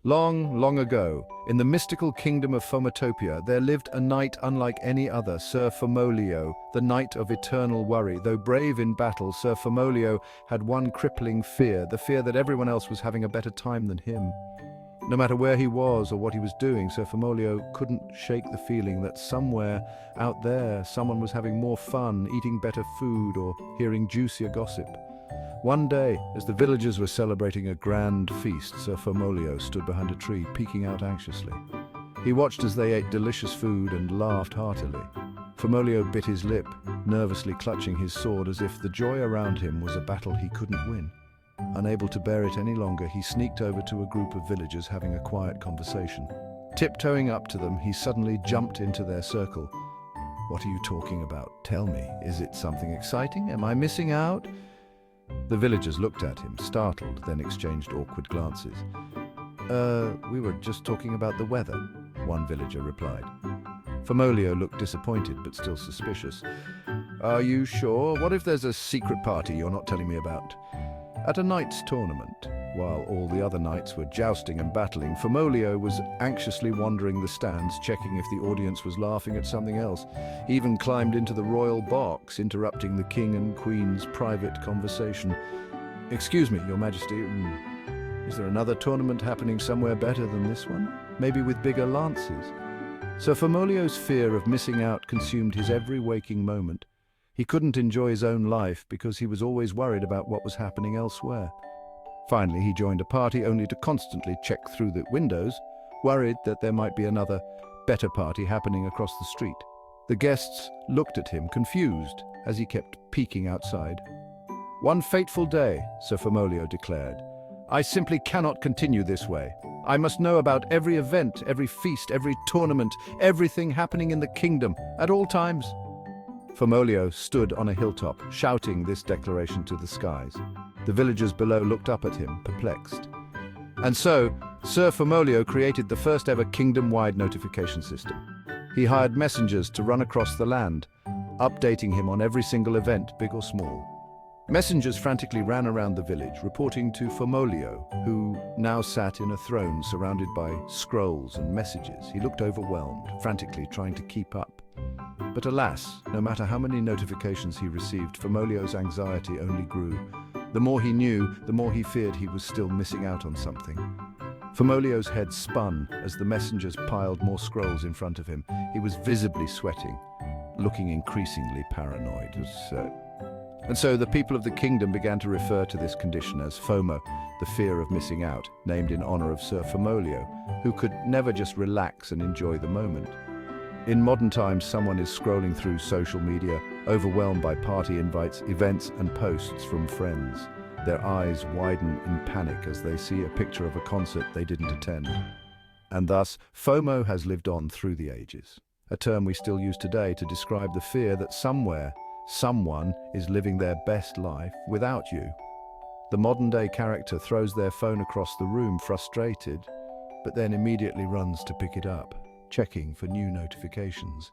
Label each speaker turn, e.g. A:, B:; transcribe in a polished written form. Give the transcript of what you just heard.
A: Long, long ago, in the mystical kingdom of Fomotopia, there lived a knight unlike any other, Sir Fomolio, the knight of eternal worry. Though brave in battle, Sir Fomolio had one crippling fear, the fear that everyone else was having a better time than him. No matter where he was or what he was doing, Sir Fomolio couldn't shake the feeling that somewhere out there, someone was having more fun, eating better food, or hearing juicier gossip. One day, as the villagers were celebrating a grand feast, Sir Fomolio stood behind a tree, peeking out anxiously. He watched as they ate delicious food and laughed heartily. Fomolio bit his lip, nervously clutching his sword as if the joy around him was a battle he couldn't win. Unable to bear it any longer, he sneaked over to a group of villagers having a quiet conversation. Tiptoeing up to them, he suddenly jumped into their circle. "What are you talking about? Tell me, is it something exciting? Am I missing out?" The villagers looked at him, startled, then exchanged awkward glances. We were just talking about the weather," one villager replied. Fomolio looked disappointed, but still suspicious. "Are you sure? What if there's a secret party you're not telling me about?" At a knight's tournament, while all the other knights were jousting and battling, Fomolio was anxiously wandering the stands, checking if the audience was laughing at something else. He even climbed into the royal box, interrupting the king and queen's private conversation. "Excuse me, your majesty, is there another tournament happening somewhere better than this one? Maybe with bigger lances?" So Fomolio's fear of missing out consumed his every waking moment. He couldn't enjoy his own life because he was always worried about what was happening elsewhere. Finally, he joined a party only to constantly check through the windows, worried that there might be another, better party happening across the street. The guests looked at him, confused, as he kept peeking outside. "One fateful day," Sir Fomolio declared. "I simply cannot continue this way. I must know about every event, every feast, every tournament, everything happening in the kingdom, at all times." Fomolio stood on a hilltop, shouting this declaration to the skies. The villagers below looked up at him, perplexed. And so, Sir Fomolio created the first ever kingdom-wide notification system. He hired messengers to run across the land, updating him on every single event, big or small. Messengers frantically ran around the village, reporting to Fomolio, who now sat in a throne surrounded by scrolls and messages. He looked overwhelmed, frantically trying to keep up. But alas, no matter how many notifications he received, Fomolio's anxiety only grew. The more he knew, the more he feared he was still missing out on something. Fomolio's head spun as the messengers piled more scrolls in front of him. He was visibly sweating, looking increasingly paranoid. And so the people of the kingdom began to refer to this condition as FOMO, the fear of missing out, named in honor of Sir Fomolio, who could never just relax and enjoy the moment. In modern times, someone is scrolling through social media, overwhelmed by party invites, events, and posts from friends. Their eyes widen in panic as they see a picture of a concert they didn't attend. And thus, FOMO has lived on through the ages, a term we still use today to describe the fear that somewhere, someone is living their best life without you. The modern-day character throws their phone across the room, frustrated, but then immediately runs to pick it up, checking for new notifications.